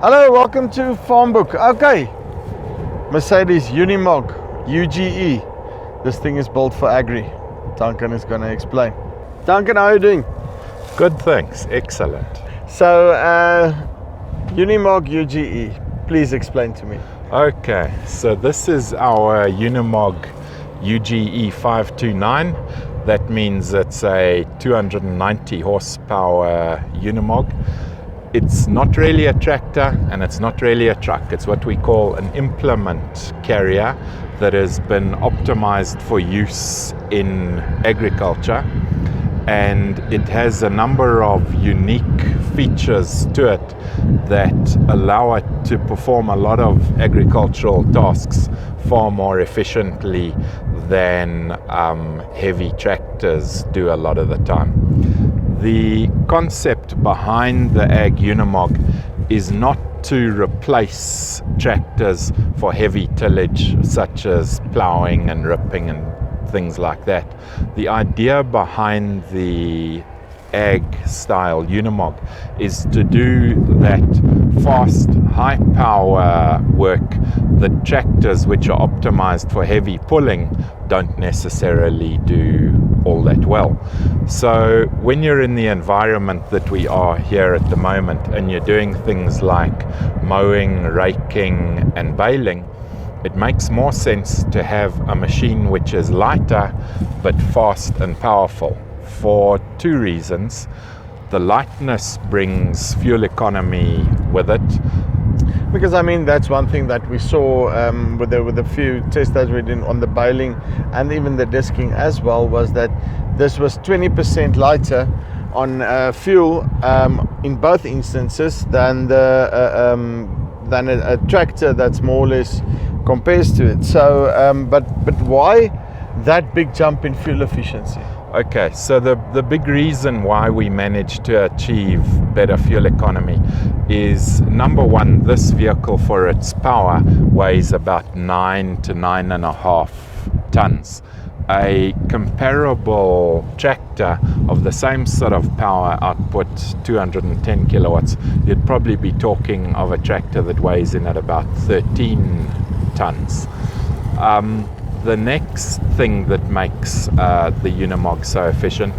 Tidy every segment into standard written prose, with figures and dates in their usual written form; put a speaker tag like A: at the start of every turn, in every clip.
A: Hello, welcome to Farmbook. Okay, Mercedes Unimog UGE. This thing is built for agri. Duncan is going to explain. Duncan, how are you doing?
B: Good, thanks. Excellent.
A: So, Unimog UGE, please explain to me.
B: Okay, so this is our Unimog UGE 529. That means it's a 290 horsepower Unimog. It's not really a tractor and it's not really a truck. It's what we call an implement carrier that has been optimized for use in agriculture, and it has a number of unique features to it that allow it to perform a lot of agricultural tasks far more efficiently than heavy tractors do a lot of the time. The concept behind the Ag Unimog is not to replace tractors for heavy tillage such as ploughing and ripping and things like that. The idea behind the Ag style Unimog is to do that fast, high power work that tractors which are optimized for heavy pulling don't necessarily do all that well. So when you're in the environment that we are here at the moment and you're doing things like mowing, raking and baling, it makes more sense to have a machine which is lighter but fast and powerful for two reasons. The lightness brings fuel economy with it.
A: Because I mean, that's one thing that we saw with a few tests that we did on the baling and even the disking as well, was that this was 20% lighter on fuel in both instances than a tractor that's more or less compares to it. So, but why that big jump in fuel efficiency?
B: Okay, so the big reason why we managed to achieve better fuel economy is, number one, this vehicle for its power weighs about 9 to 9.5 tons. A comparable tractor of the same sort of power output, 210 kilowatts, you'd probably be talking of a tractor that weighs in at about 13 tons. The next thing that makes the Unimog so efficient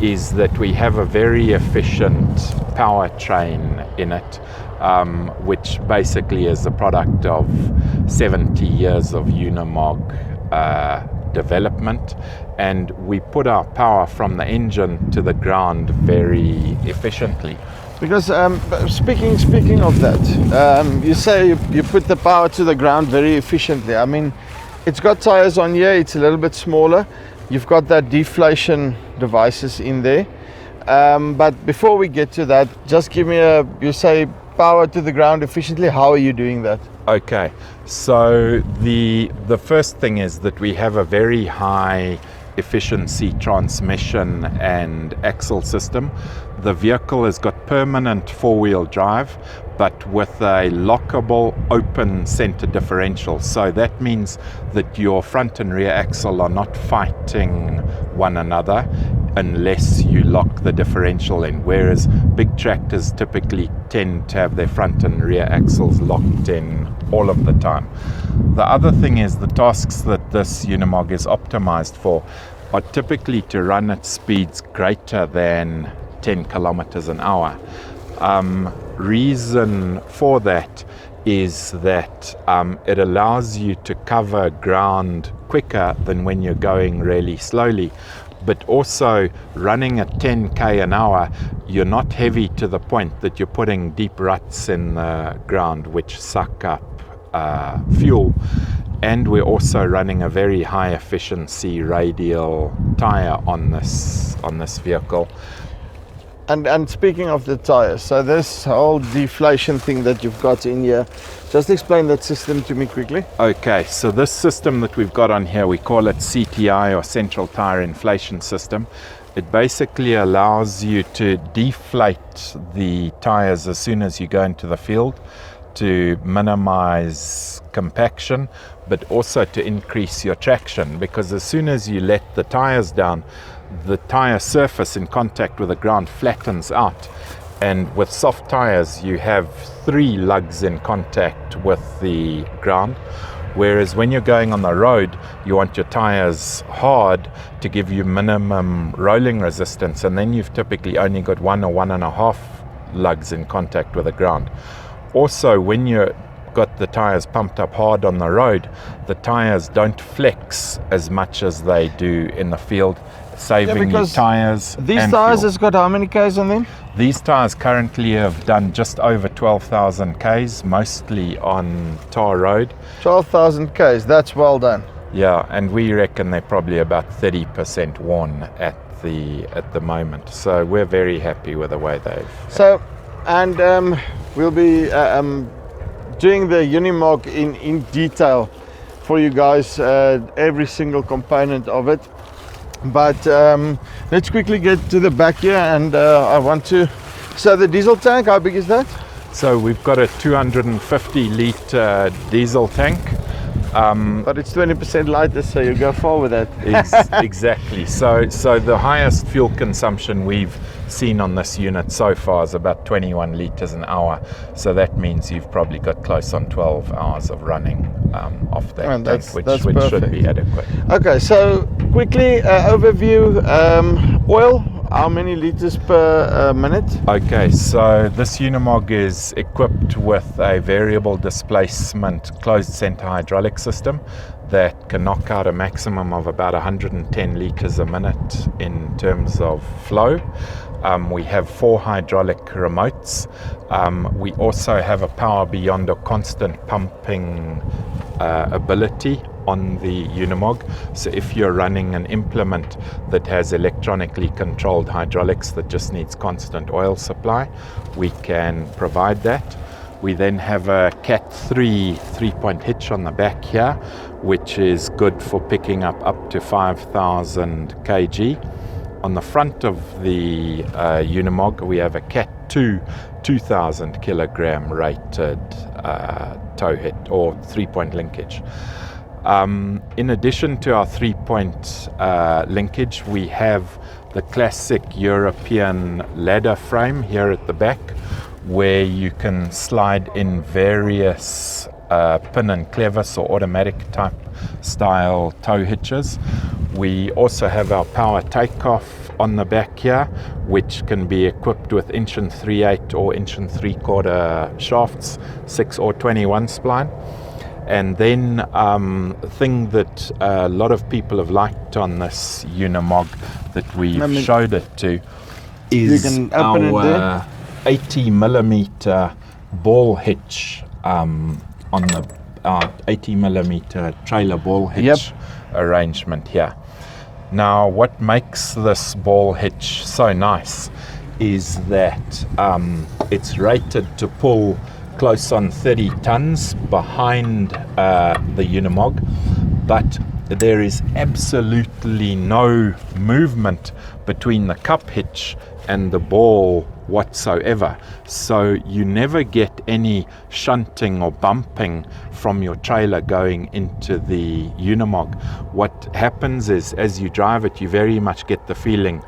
B: is that we have a very efficient powertrain in it, which basically is the product of 70 years of Unimog development, and we put our power from the engine to the ground very efficiently.
A: Because speaking of that, you say you put the power to the ground very efficiently. I mean, it's got tires on here, it's a little bit smaller. You've got that deflation devices in there. But before we get to that, just give me you say power to the ground efficiently. How are you doing that?
B: Okay, so the first thing is that we have a very high efficiency transmission and axle system. The vehicle has got permanent four-wheel drive, but with a lockable open center differential. So that means that your front and rear axle are not fighting one another unless you lock the differential in, whereas big tractors typically tend to have their front and rear axles locked in all of the time. The other thing is the tasks that this Unimog is optimized for are typically to run at speeds greater than 10 kilometers an hour. Reason for that is that it allows you to cover ground quicker than when you're going really slowly, but also running at 10k an hour, you're not heavy to the point that you're putting deep ruts in the ground which suck up fuel. And we're also running a very high efficiency radial tire on this vehicle.
A: And speaking of the tires, so this whole deflation thing that you've got in here, just explain that system to me quickly.
B: Okay, so this system that we've got on here, we call it CTI, or Central Tire Inflation System. It basically allows you to deflate the tires as soon as you go into the field to minimize compaction, but also to increase your traction, because as soon as you let the tires down, the tire surface in contact with the ground flattens out, And with soft tires, you have 3 lugs in contact with the ground. Whereas when you're going on the road, you want your tires hard to give you minimum rolling resistance, and then you've typically only got 1 or 1.5 lugs in contact with the ground. Also, when you've got the tires pumped up hard on the road, the tires don't flex as much as they do in the field, saving you tires.
A: These tires has got how many Ks on them?
B: These tires currently have done just over 12,000 Ks, mostly on tar road.
A: 12,000 Ks, that's well done.
B: Yeah, and we reckon they're probably about 30% worn at the moment. So we're very happy with the way they've.
A: So, and we'll be doing the Unimog in detail for you guys, every single component of it. But let's quickly get to the back here, and I want to. So the diesel tank, how big is that?
B: So we've got a 250 litre diesel tank.
A: But it's 20% lighter, so you go far with that.
B: Exactly. So the highest fuel consumption we've seen on this unit so far is about 21 litres an hour. So that means you've probably got close on 12 hours of running off that tank, which should be adequate.
A: Okay, so quickly overview, oil, how many litres per minute?
B: Okay, so this Unimog is equipped with a variable displacement closed center hydraulic system that can knock out a maximum of about 110 litres a minute in terms of flow. We have 4 hydraulic remotes. We also have a power beyond a constant pumping ability on the Unimog. So if you're running an implement that has electronically controlled hydraulics that just needs constant oil supply, we can provide that. We then have a Cat 3 3-point hitch on the back here, which is good for picking up to 5,000 kg. On the front of the Unimog, we have a Cat 2 2,000 kilogram rated tow hitch or 3-point linkage. In addition to our 3-point linkage, we have the classic European ladder frame here at the back, where you can slide in various pin and clevis or automatic type style tow hitches. We also have our power takeoff on the back here, which can be equipped with 1 3/8 or 1 3/4 shafts, 6 or 21 spline. And then a thing that a lot of people have liked on this Unimog that we've showed it to is our 80 millimeter ball hitch on the 80 millimeter trailer ball hitch arrangement here. Now, what makes this ball hitch so nice is that it's rated to pull close on 30 tons behind the Unimog, but there is absolutely no movement between the cup hitch and the ball whatsoever. So you never get any shunting or bumping from your trailer going into the Unimog. What happens is, as you drive it, you very much get the feeling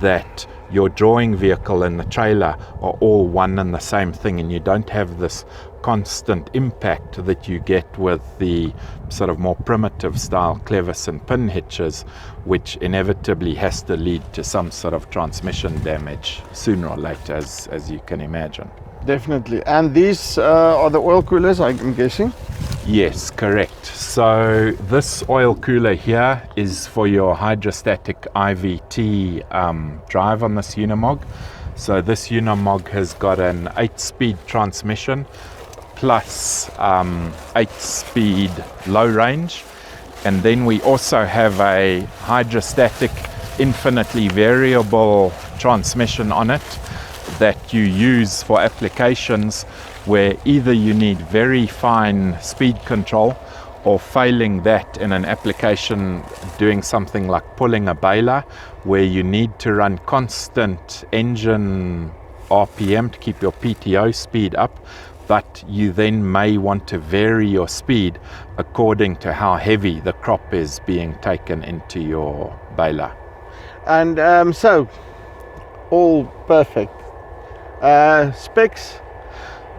B: that your drawing vehicle and the trailer are all one and the same thing, and you don't have this constant impact that you get with the sort of more primitive style clevis and pin hitches, which inevitably has to lead to some sort of transmission damage sooner or later, as you can imagine.
A: Definitely. And these are the oil coolers, I'm guessing?
B: Yes, correct. So this oil cooler here is for your hydrostatic IVT drive on this Unimog. So this Unimog has got an 8-speed transmission plus 8-speed low range. And then we also have a hydrostatic infinitely variable transmission on it that you use for applications where either you need very fine speed control, or failing that in an application doing something like pulling a baler where you need to run constant engine RPM to keep your PTO speed up, but you then may want to vary your speed according to how heavy the crop is being taken into your baler.
A: And so all perfect. Specs,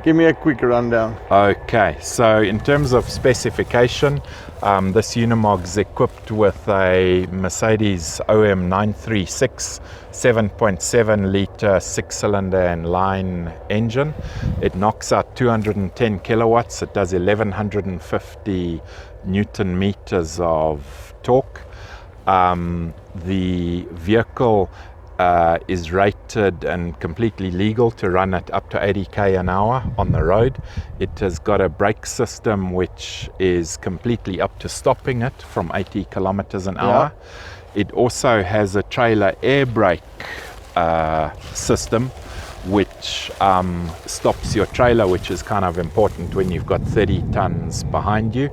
A: give me a quick rundown.
B: Okay, so in terms of specification, this Unimog is equipped with a Mercedes OM 936 7.7 litre 6-cylinder and line engine. It knocks out 210 kilowatts. It does 1150 Newton meters of torque. The vehicle is rated and completely legal to run at up to 80k an hour on the road. It has got a brake system which is completely up to stopping it from 80 kilometers an hour. It also has a trailer air brake system which stops your trailer, which is kind of important when you've got 30 tons behind you.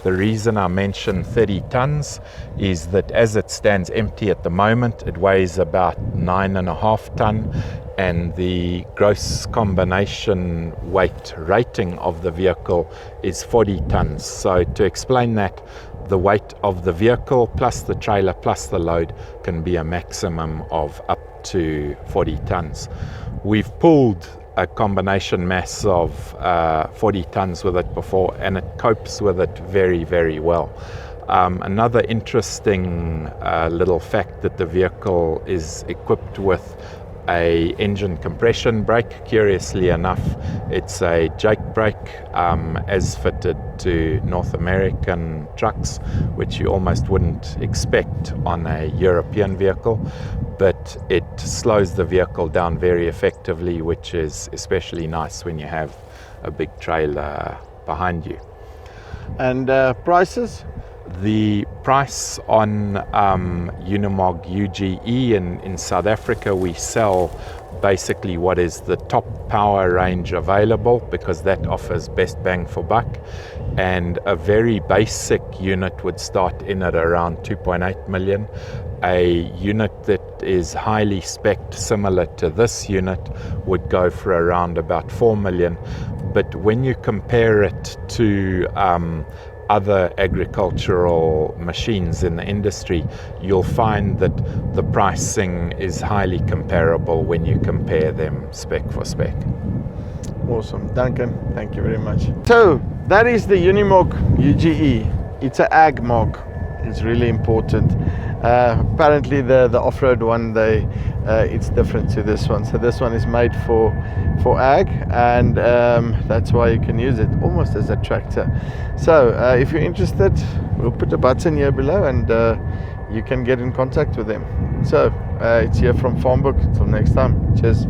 B: The reason I mention 30 tons is that as it stands empty at the moment, it weighs about 9.5 ton, and the gross combination weight rating of the vehicle is 40 tons. So to explain that, the weight of the vehicle plus the trailer plus the load can be a maximum of up to 40 tons. We've pulled a combination mass of 40 tons with it before, and it copes with it very, very well. Another interesting little fact that the vehicle is equipped with a engine compression brake. Curiously enough, it's a Jake brake as fitted to North American trucks, which you almost wouldn't expect on a European vehicle, but it slows the vehicle down very effectively, which is especially nice when you have a big trailer behind you.
A: And prices?
B: The price on Unimog UGE in South Africa, we sell basically what is the top power range available, because that offers best bang for buck, and a very basic unit would start in at around 2.8 million. A unit that is highly spec'd, similar to this unit, would go for around about 4 million. But when you compare it to other agricultural machines in the industry, you'll find that the pricing is highly comparable when you compare them spec for spec.
A: Awesome, Duncan, thank you very much. So that is the Unimog UGE. It's an ag mog. It's really important. Apparently the off-road one, it's different to this one. So this one is made for ag, and that's why you can use it almost as a tractor. So if you're interested, we'll put a button here below, and you can get in contact with them. So it's here from Farmbook. Till next time, cheers.